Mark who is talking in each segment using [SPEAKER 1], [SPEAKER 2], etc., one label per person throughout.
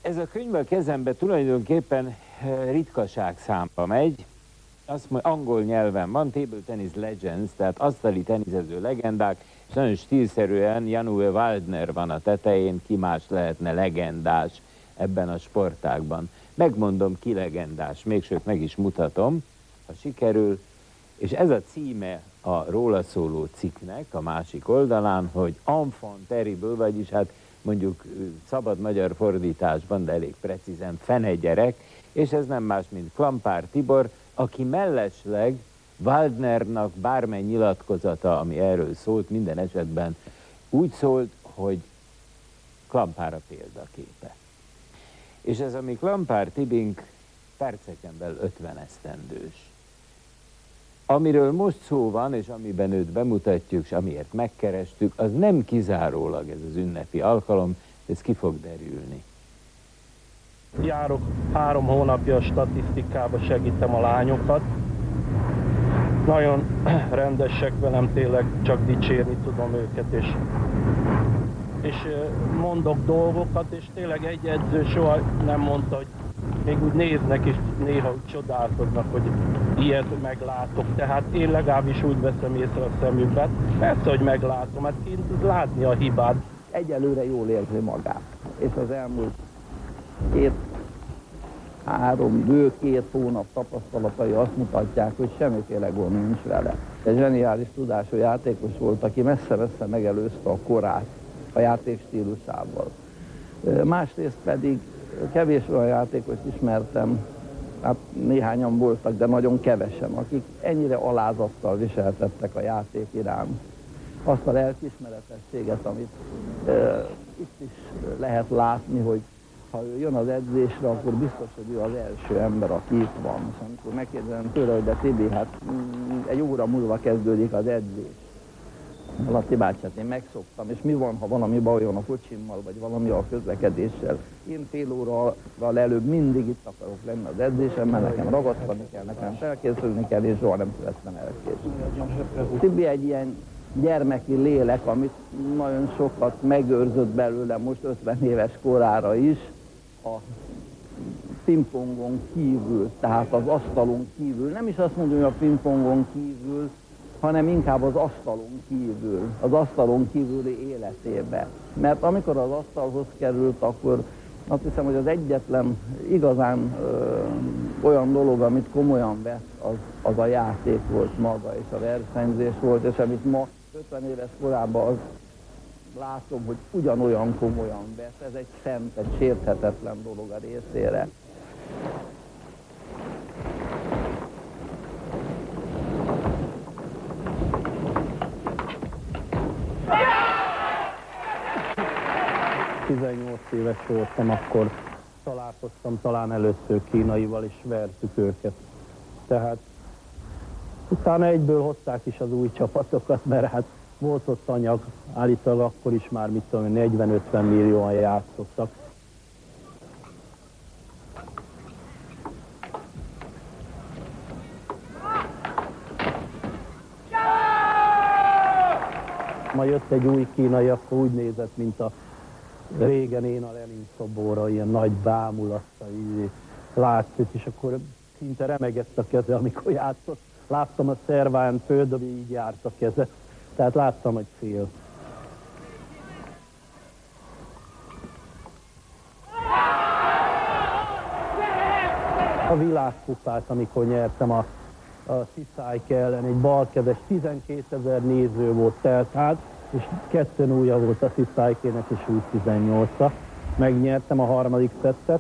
[SPEAKER 1] Ez a könyv a kezembe tulajdonképpen ritkaság számba megy. Azt mondja, angol nyelven van, Table Tennis Legends, tehát asztali teniszező legendák, és nagyon stílszerűen Jan-Uwe Waldner van a tetején, ki más lehetne legendás ebben a sportágban. Megmondom, ki legendás, még sőt meg is mutatom, ha sikerül, és ez a címe a róla szóló cikknek a másik oldalán, hogy enfant terrible, vagyis hát mondjuk szabad magyar fordításban, de elég precízen fenegyerek, és ez nem más, mint Klampár Tibor, aki mellesleg Waldnernak bármely nyilatkozata, ami erről szólt, minden esetben úgy szólt, hogy Klampár a példaképe. És ez a mi Klampár Tibink perceken belül 50 esztendős. Amiről most szó van, és amiben őt bemutatjuk, és amiért megkerestük, az nem kizárólag ez az ünnepi alkalom, ez ki fog derülni.
[SPEAKER 2] Járok 3 hónapja a statisztikába, segítem a lányokat. Nagyon rendesek velem, tényleg csak dicsérni tudom őket, és mondok dolgokat, és tényleg egy edző soha nem mondta, hogy még úgy néznek, és néha úgy csodálkoznak, hogy ilyet meglátok. Tehát én legalábbis úgy veszem észre a szemükben. Persze, hogy meglátom, hát kint látni a hibát.
[SPEAKER 3] Egyelőre jól érzi magát, és az elmúlt 2 hónap tapasztalatai azt mutatják, hogy semmiféle gond nincs vele. Egy zseniális tudású játékos volt, aki messze-messze megelőzte a korát a játékstílusával. Másrészt pedig kevés olyan játékost ismertem, hát néhányan voltak, de nagyon kevesen, akik ennyire alázattal viseltettek a játék iránt. Azt a lelkiismeretességet, amit itt is lehet látni, hogy ha ő jön az edzésre, akkor biztos, hogy ő az első ember, aki itt van. És amikor megkérdezem tőle, hogy de Tibi, hát egy óra múlva kezdődik az edzés. Laci bácsát én megszoktam, és mi van, ha valami baj van a kocsimmal, vagy valami a közlekedéssel. Én fél óraval előbb mindig itt akarok lenni az edzésen, mert nekem ragasztani kell, nekem felkészülni kell, és soha nem szerettem elkésni. Tibi egy ilyen gyermeki lélek, amit nagyon sokat megőrzött belőle most 50 éves korára is, a pingpongon kívül, tehát az asztalon kívül. Nem is azt mondom, hogy a pingpongon kívül, hanem inkább az asztalon kívül, az asztalon kívüli életébe. Mert amikor az asztalhoz került, akkor azt hiszem, hogy az egyetlen igazán olyan dolog, amit komolyan vett, az a játék volt maga, és a versenyzés volt, és amit ma 50 éves korában az látom, hogy ugyanolyan komolyan vett. Ez egy szent, egy sérthetetlen dolog a részére.
[SPEAKER 2] Éves voltam, akkor találkoztam talán először kínaival, és vertük őket. Tehát utána egyből hozták is az új csapatokat, mert hát volt ott anyag, állítólag akkor is már, mit tudom, 40-50 millióan játszottak. Ma jött egy új kínai, akkor úgy nézett, mint a régen én a Lenin szoborra, ilyen nagy bámulattal látszott, és akkor szinte remegett a keze, amikor játszott. Láttam a szerván földobni, így járt a keze. Tehát láttam, hogy fél. A világkupát, amikor nyertem a Sziszájke ellen, egy balkezes, 12 000 néző volt teltház, és 2-0 volt a Sziszájkének, és úgy 18-a. Megnyertem a harmadik szettet,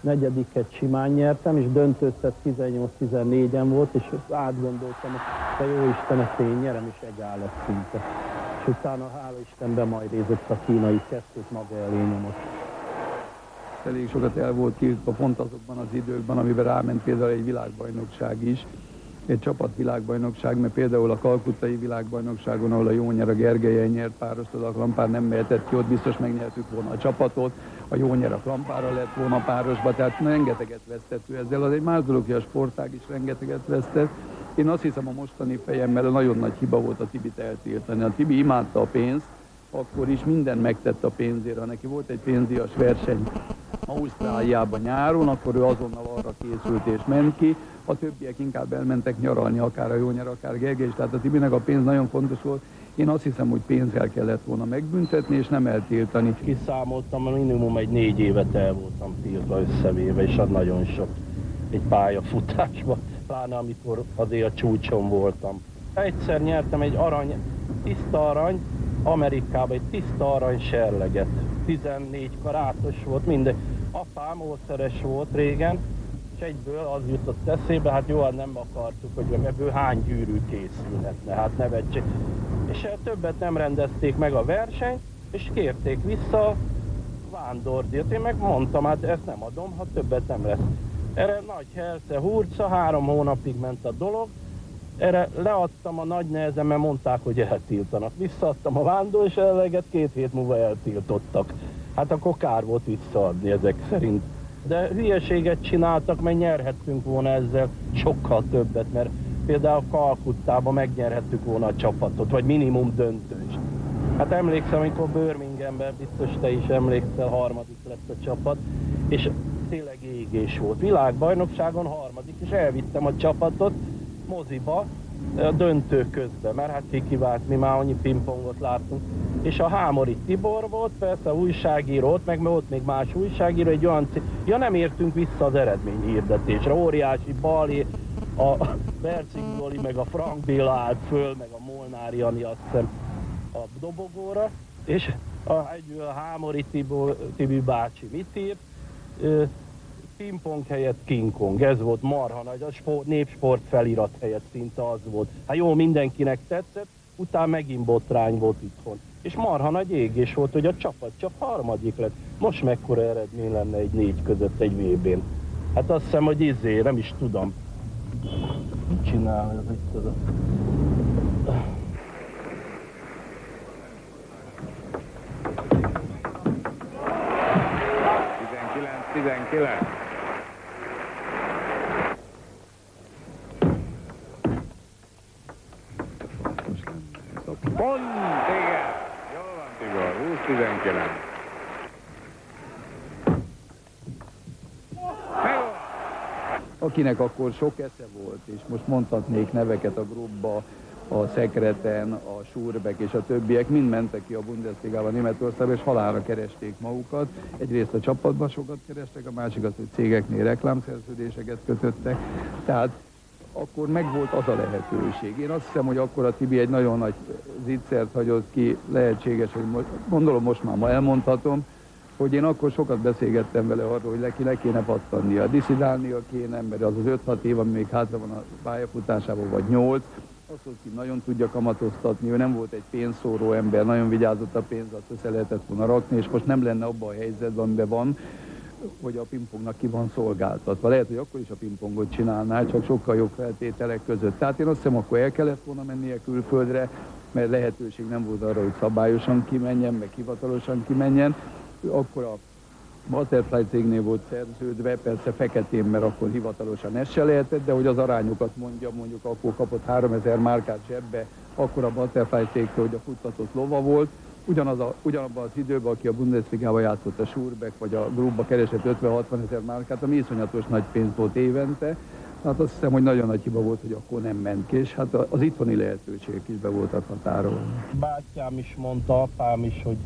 [SPEAKER 2] negyediket simán nyertem, és döntőszett 18-14-en volt, és átgondoltam, hogy jó Isten, ezt én nyerem, és egál lett szinte. És utána, hála Istenben, majd nézett a kínai 2-t maga elé nyomott.
[SPEAKER 4] Elég sokat el volt tiltva pont azokban az időkben, amiben ráment például egy világbajnokság is, egy csapatvilágbajnokság, mert például a kalkuttai világbajnokságon, ahol a Jónyer a Gergelyen nyert párost, a Klampár nem mehetett ki, ott biztos megnyertük volna a csapatot, a Jónyer a Klampárral lett volna párosba, tehát rengeteget vesztett ő ezzel. Az egy más dolog, hogy a sportág is rengeteget vesztett. Én azt hiszem, a mostani fejemmel nagyon nagy hiba volt a Tibit eltiltani. A Tibi imádta a pénzt, akkor is mindent megtett a pénzért. Ha neki volt egy pénzdíjas verseny, Ausztráliában nyáron, akkor ő azonnal arra készült és ment ki. A többiek inkább elmentek nyaralni, akár a Jónyer, akár Gergely, tehát a Tibinek a pénz nagyon fontos volt. Én azt hiszem, hogy pénzzel kellett volna megbüntetni, és nem eltiltani.
[SPEAKER 2] Kiszámoltam, minimum egy 4 évet el voltam tiltva összevéve, és az nagyon sok egy pályafutásban, pláne amikor azért a csúcson voltam. Egyszer nyertem egy tiszta arany, Amerikában egy tiszta arany serleget. 14 karátos volt, mindegy. Apám ószeres volt régen, és egyből az jutott eszébe, hát jó, nem akartuk, hogy ebből hány gyűrű készülhetne, hát nevetség. És többet nem rendezték meg a versenyt, és kérték vissza a vándordíjat. Én meg mondtam, hát ezt nem adom, ha többet nem lesz. Erre nagy herce hurca, 3 hónapig ment a dolog, erre leadtam a nagy nehezen, mert mondták, hogy eltiltanak. Visszaadtam a vándorserleget, 2 hét múlva eltiltottak. Hát akkor kár volt visszaadni ezek szerint. De hülyeséget csináltak, mert nyerhettünk volna ezzel sokkal többet, mert például Kalkuttában megnyerhettük volna a csapatot, vagy minimum döntőst. Hát emlékszem, amikor Birminghamben, biztos te is emlékszel, 3. lett a csapat, és tényleg égés volt. Világbajnokságon 3. és elvittem a csapatot moziba, a döntő közben, mert hát kikivált, mi már annyi pingpongot láttunk. És a Hámori Tibor volt, persze újságíró ott, meg ott még más újságíró, egy olyan ja, nem értünk vissza az eredményhirdetésre, óriási Bali, a Bercik Zoli, meg a Frank Béla állt föl, meg a Molnár Jani, azt hiszem, a dobogóra, és a Hámori Tibi bácsi mit írt? Pingpong helyett King Kong, ez volt marha nagy, a népsport felirat helyett szinte az volt. Hát jó, mindenkinek tetszett, utána megint botrány volt itthon. És marha nagy égés volt, hogy a csapat csak 3. lett. Most mekkora eredmény lenne egy 4 között egy VB-n? Hát azt hiszem, hogy nem is tudom. Mit csinál ez itt az a...
[SPEAKER 1] 19. Pont, igen! Jól van, Tibor, 20-19.
[SPEAKER 4] Akinek akkor sok esze volt, és most mondhatnék neveket a Grubba, a Szekreten, a Schurbeck és a többiek, mind mentek ki a Bundesligába, Németországba, és halálra keresték magukat. Egyrészt a csapatban sokat kerestek, a másik az, hogy cégeknél reklámszerződéseket kötöttek. Tehát akkor megvolt az a lehetőség. Én azt hiszem, hogy akkor a Tibi egy nagyon nagy zicsert hagyott ki, lehetséges, hogy gondolom most már ma elmondhatom, hogy én akkor sokat beszélgettem vele arról, hogy neki le kéne pattannia, diszidálnia kéne, mert az 5-6 év, ami még hátra van a pályafutásában, vagy 8, az, hogy ki nagyon tudja kamatoztatni, ő nem volt egy pénzszóró ember, nagyon vigyázott a pénzt, azt össze lehetett volna rakni, és most nem lenne abban a helyzetben, amiben van, hogy a pingpongnak ki van szolgáltatva. Lehet, hogy akkor is a pingpongot csinálná, csak sokkal jobb feltételek között. Tehát én azt hiszem, akkor el kellett volna mennie külföldre, mert lehetőség nem volt arra, hogy szabályosan kimenjen, meg hivatalosan kimenjen. Akkor a Butterfly cégnél volt szerződve, persze feketén, mert akkor hivatalosan ez se lehetett, de hogy az arányokat mondja, mondjuk akkor kapott 3000 márkát zsebbe, akkor a Butterfly cégtől, hogy a futtatott lova volt. Ugyanabban az időben, aki a Bundesligában játszott, a Schurbeck vagy a Grubba keresett 50-60 ezer márkát, ami iszonyatos nagy pénz volt évente. Hát azt hiszem, hogy nagyon nagy hiba volt, hogy akkor nem ment ki, és hát az itthoni lehetőségek is be voltak határolva.
[SPEAKER 2] Bátyám is mondta, apám is, hogy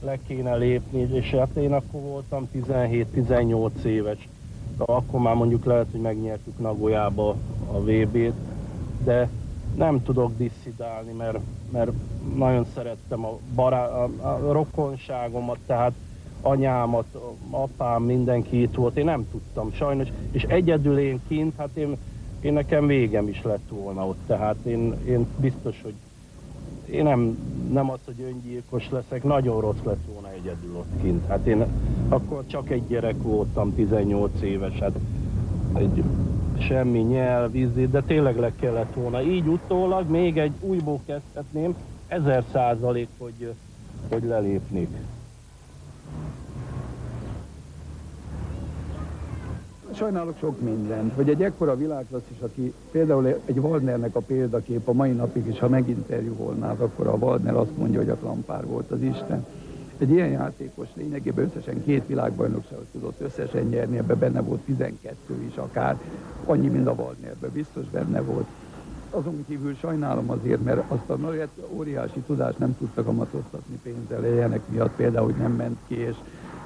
[SPEAKER 2] le kéne lépni, és hát én akkor voltam 17-18 éves. Akkor már mondjuk lehet, hogy megnyertük Nagoyába a VB-t, de nem tudok disszidálni, mert nagyon szerettem a rokonságomat, tehát anyámat, apám, mindenki itt volt, én nem tudtam sajnos, és egyedül én kint, hát én nekem végem is lett volna ott, tehát én biztos, hogy én nem az, hogy öngyilkos leszek, nagyon rossz lett volna egyedül ott kint. Hát én akkor csak egy gyerek voltam, 18 éves, hát semmi nyelv, de tényleg le kellett volna. Így utólag még egy újból kezdhetném, 1000%, hogy lelépnék.
[SPEAKER 4] Sajnálok sok mindent, hogy egy ekkora világklasszis, aki például egy Waldnernek a példakép a mai napig is, ha meginterjúolnád, akkor a Waldner azt mondja, hogy a Klampár volt az Isten. Egy ilyen játékos lényegében összesen 2 világbajnokságot tudott összesen nyerni, ebben benne volt 12 is akár, annyi, mint a Wagnerben, biztos benne volt. Azon kívül sajnálom azért, mert azt a óriási tudást nem tudta kamatoztatni pénzzel, ilyenek miatt például, hogy nem ment ki, és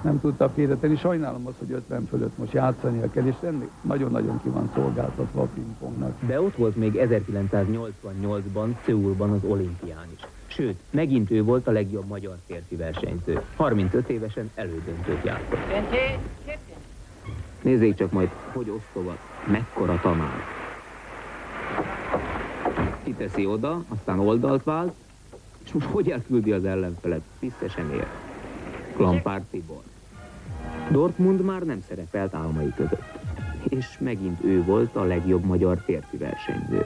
[SPEAKER 4] nem tudta félretenni. Sajnálom azt, hogy 50 fölött most játszania kell, és nagyon-nagyon ki van szolgáltatva a pingpongnak.
[SPEAKER 5] De ott volt még 1988-ban Szöulban az olimpián is. Sőt, megint ő volt a legjobb magyar férfi versenyző. 35 évesen elődöntőt játszott. Nézzék csak majd, hogy osztogat, mekkora tanár. Kiteszi oda, aztán oldalt vált, és most hogy elküldi az ellenfelet? Vissza sem ér. Klampár Tibor. Dortmund már nem szerepelt álmai között. És megint ő volt a legjobb magyar férfi versenyző.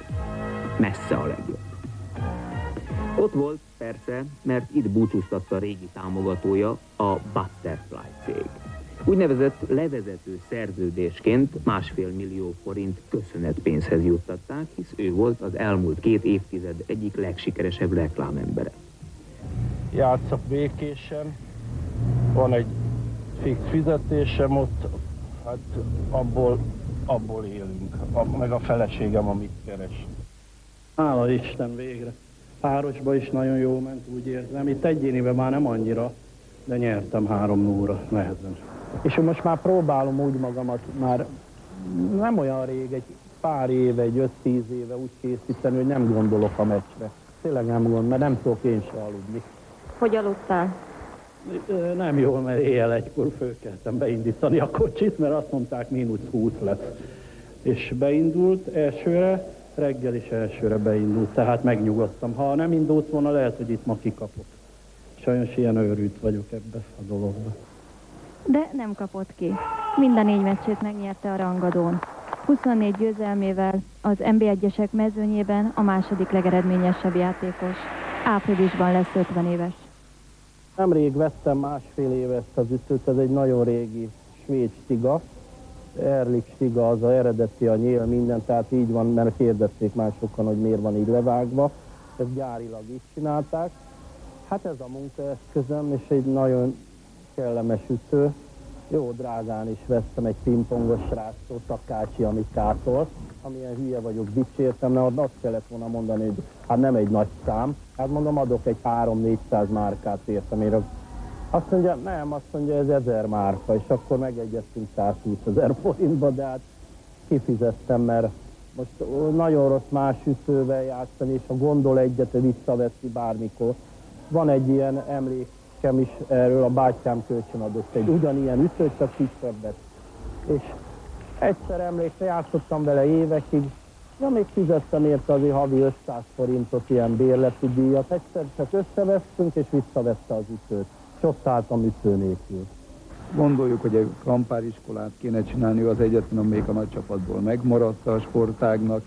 [SPEAKER 5] Messze a legjobb. Ott volt, persze, mert itt búcsúztatta régi támogatója, a Butterfly cég. Úgynevezett levezető szerződésként 1,5 millió forint köszönetpénzhez juttatták, hisz ő volt az elmúlt 2 évtized egyik legsikeresebb reklámembere.
[SPEAKER 2] Játszok békésen, van egy fix fizetésem ott, hát abból élünk, meg a feleségem, amit keres. Hála Isten, végre. Párosba is nagyon jó ment, úgy érzem. Itt egyéniben már nem annyira, de nyertem 3-0-ra, nehezen. És most már próbálom úgy magamat, már nem olyan rég, egy pár éve, egy 5-10 éve úgy készíteni, hogy nem gondolok a meccsre. Tényleg nem gondolom, mert nem tudok én se aludni.
[SPEAKER 6] Hogy aludtál?
[SPEAKER 2] Nem jól, mert éjjel egykor fölkeltem beindítani a kocsit, mert azt mondták, -20 lesz. És beindult elsőre, reggel is elsőre beindult, tehát megnyugodtam. Ha nem indult volna, lehet, hogy itt ma kikapok. Sajnos ilyen őrült vagyok ebbe a dologba.
[SPEAKER 6] De nem kapott ki. Minden 4 meccsét megnyerte a rangadón. 24 győzelmével az NB1-esek mezőnyében a második legeredményesebb játékos. Áprilisban lesz 50 éves.
[SPEAKER 2] Nemrég vettem 1,5 éve ezt az ütőt, ez egy nagyon régi svéd stiga. Erlik stiga, az a eredeti, a nyél, minden, tehát így van, mert kérdezték már sokan, hogy miért van így levágva. Ezt gyárilag így csinálták. Hát ez a munkaeszközöm, és egy nagyon kellemes ütő. Jó drágán is vettem egy pingpongos sráctól, Takácsi Amikától, amilyen hülye vagyok, dicsértem, mert azt kellett volna mondani, hogy hát nem egy nagy szám. Hát mondom, adok egy 300-400 márkát értem. Én azt mondja, nem, azt mondja, ez 1000 márka, és akkor megegyeztünk 120 000 forintba, de hát kifizettem, mert most nagyon rossz más ütővel játszani, és ha gondol egyet, visszaveszi bármikor. Van egy ilyen emlékem is erről, a bátyám kölcsön adott egy ugyanilyen ütőt, csak kisebbet. És egyszer emlékszem, játszottam vele évekig, ja, még fizettem érte azért havi 500 forintot ilyen bérleti díjat. Egyszer csak összevesztünk, és visszavette az ütőt. És ott álltam ütő nélkül.
[SPEAKER 4] Gondoljuk, hogy egy klampáriskolát kéne csinálni, az egyetlen, amelyik a nagy csapatból megmaradt a sportágnak,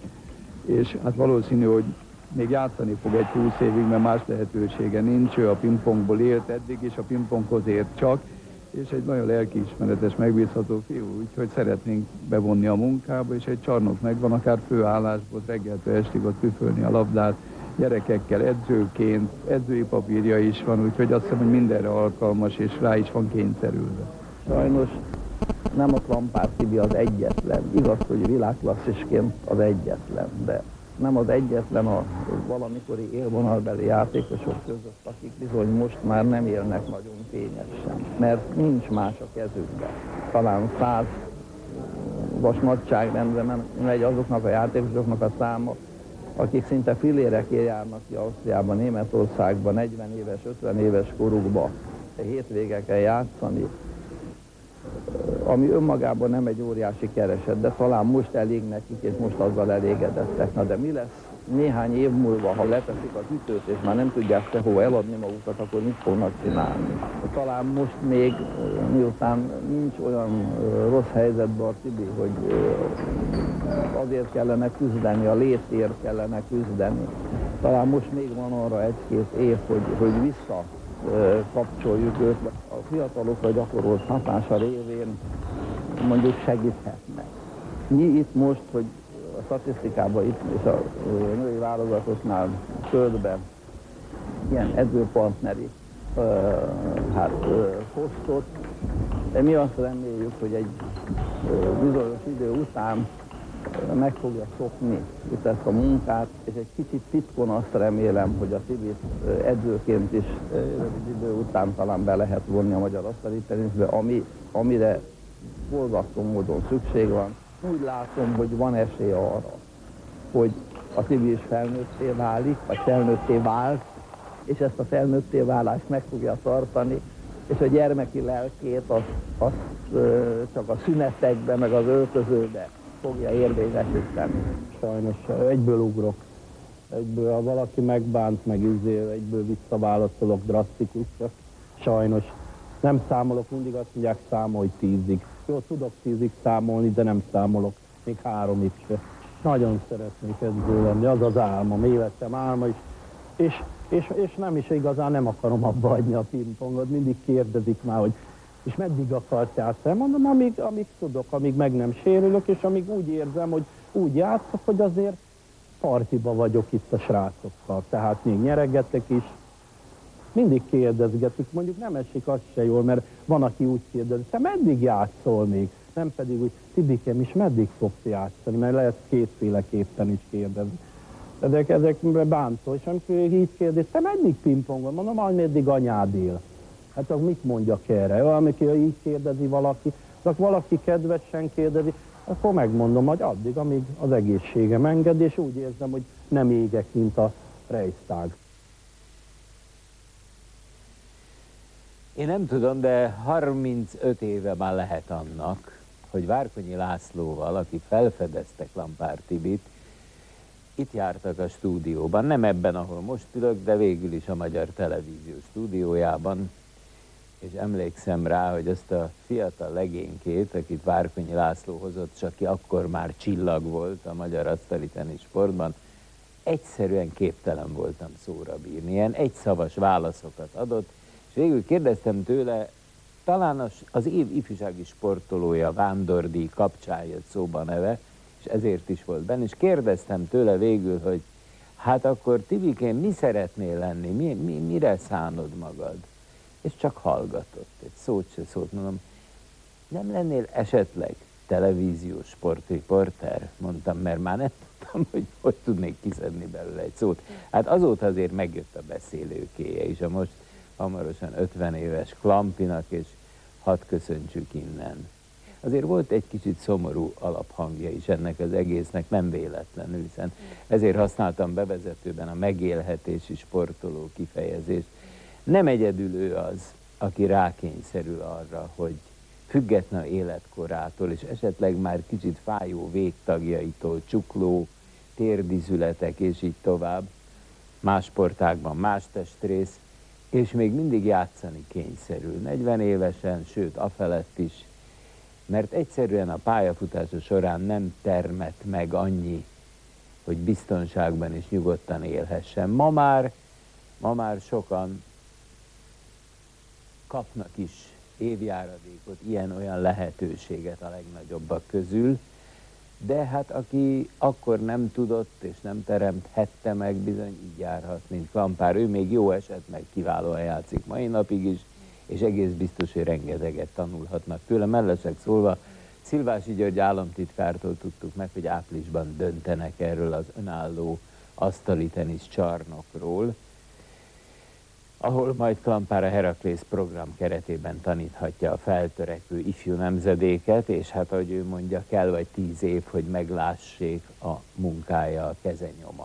[SPEAKER 4] és hát valószínű, hogy még játszani fog egy 20 évig, mert más lehetősége nincs, ő a pingpongból élt eddig, és a pingponghoz ért csak, és egy nagyon lelkiismeretes, megbízható fiú, úgyhogy szeretnénk bevonni a munkába, és egy csarnok megvan, akár főállásból, reggeltől estig ott püfölni a labdát, gyerekekkel, edzőként, edzői papírja is van, úgyhogy azt hiszem, hogy mindenre alkalmas, és rá is van kényszerülve.
[SPEAKER 3] Sajnos nem a Klampár Tibi az egyetlen. Igaz, hogy világklasszisként az egyetlen, de nem az egyetlen a valamikori élvonalbeli játékosok között, akik bizony most már nem élnek nagyon fényesen, mert nincs más a kezükben. Talán 100 vas nagyságrendre megy azoknak a játékosoknak a száma, akik szinte fillérekért járnak ki Ausztriában, Németországban, 40 éves, 50 éves korukba hétvégeken játszani, ami önmagában nem egy óriási kereset, de talán most elég nekik, és most azzal elégedettek. Na de mi lesz néhány év múlva, ha leteszik az ütőt, és már nem tudják sehova eladni magukat, akkor mit fognak csinálni? Talán most még, miután nincs olyan rossz helyzetben a Tibi, hogy azért kellene küzdeni, a létért kellene küzdeni. Talán most még van arra 1-2 év, hogy visszakapcsoljuk őt. A fiatalokra gyakorolt hatása révén mondjuk segíthetnek. Mi itt most, hogy a statisztikában itt és a női válogatosnál földben ilyen edzőpartneri posztot. De mi azt reméljük, hogy egy bizonyos idő után meg fogja szokni itt ezt a munkát, és egy kicsit titkon azt remélem, hogy a Tibit edzőként is rövid idő után talán be lehet vonni a magyar asztali teniszbe, amire borzasztó módon szükség van. Úgy látom, hogy van esély arra, hogy a Tibi is felnőtté válik, vagy felnőtté vált, és ezt a felnőtté válást meg fogja tartani, és a gyermeki lelkét azt csak a szünetekbe, meg az öltözőbe fogja érvényesíteni.
[SPEAKER 2] Sajnos egyből ugrok. Egyből, ha valaki megbánt, meg egyből visszaválaszolok drasztikusra. Sajnos nem számolok, mindig azt mondják, számolj 10-ig. Jó, tudok 10-ig számolni, de nem számolok, még 3-ig se. Nagyon szeretnék edző lenni, az az álmom, életem álma is. És nem is igazán nem akarom abba hagyni a pingpongot, mindig kérdezik már, hogy és meddig akarsz játszani? Mondom, amíg tudok, amíg meg nem sérülök, és amíg úgy érzem, hogy úgy játszok, hogy azért partiba vagyok itt a srácokkal. Tehát még nyeregetek is. Mindig kérdezgetik, mondjuk nem esik az se jól, mert van, aki úgy kérdezi, te meddig játszol még? Nem pedig úgy, Tibikem is meddig fogsz játszani, mert lehet kétféleképpen is kérdezni. Ezek bántó, és amikor így kérdez, te meddig pingpongol? Mondom, ameddig anyád él. Hát akkor mit mondjak erre? Amikor így kérdezi valaki, akkor valaki kedvesen kérdezi, akkor megmondom, hogy addig, amíg az egészségem enged, és úgy érzem, hogy nem égek, mint a Reichstag.
[SPEAKER 1] Én nem tudom, de 35 éve már lehet annak, hogy Várkonyi Lászlóval, aki felfedezte Klampár Tibit, itt jártak a stúdióban, nem ebben, ahol most ülök, de végül is a Magyar Televízió stúdiójában, és emlékszem rá, hogy ezt a fiatal legénykét, akit Várkonyi László hozott, és aki akkor már csillag volt a magyar asztali tenisz sportban, egyszerűen képtelen voltam szóra bírni, ilyen egyszavas válaszokat adott, és végül kérdeztem tőle, talán az év ifjúsági sportolója Vándordi kapcsán jött szóba neve, és ezért is volt benne, és kérdeztem tőle végül, hogy hát akkor Tibikén mi szeretnél lenni, mire szánod magad? És csak hallgatott, egy szót se szólt, mondom, nem lennél esetleg televíziós sportriporter? Mondtam, mert már nem tudtam, hogy tudnék kiszedni belőle egy szót. Hát azóta azért megjött a beszélőkéje, és a most hamarosan 50 éves Klampinak, és hadd köszöntsük innen. Azért volt egy kicsit szomorú alaphangja is ennek az egésznek, nem véletlenül, hiszen ezért használtam bevezetőben a megélhetési sportoló kifejezést. Nem egyedül ő az, aki rákényszerül arra, hogy független életkorától, és esetleg már kicsit fájó végtagjaitól, csukló, térdizületek, és így tovább, más sportágban más testrész, és még mindig játszani kényszerül, 40 évesen, sőt, afelett is, mert egyszerűen a pályafutása során nem termett meg annyi, hogy biztonságban és nyugodtan élhessen. Ma már sokan kapnak is évjáradékot, ilyen-olyan lehetőséget a legnagyobbak közül, de hát aki akkor nem tudott és nem teremthette meg, bizony így járhat, mint Klampár. Ő még jó eset, meg kiválóan játszik mai napig is, és egész biztos, hogy rengeteget tanulhatnak tőle. Mellesleg szólva, Szilvási György államtitkártól tudtuk meg, hogy áprilisban döntenek erről az önálló asztali tenisz csarnokról, ahol majd Klampár a Heraklész program keretében taníthatja a feltörekvő ifjú nemzedéket, és hát, ahogy ő mondja, kell vagy 10 év, hogy meglássék a munkája, a kezenyoma.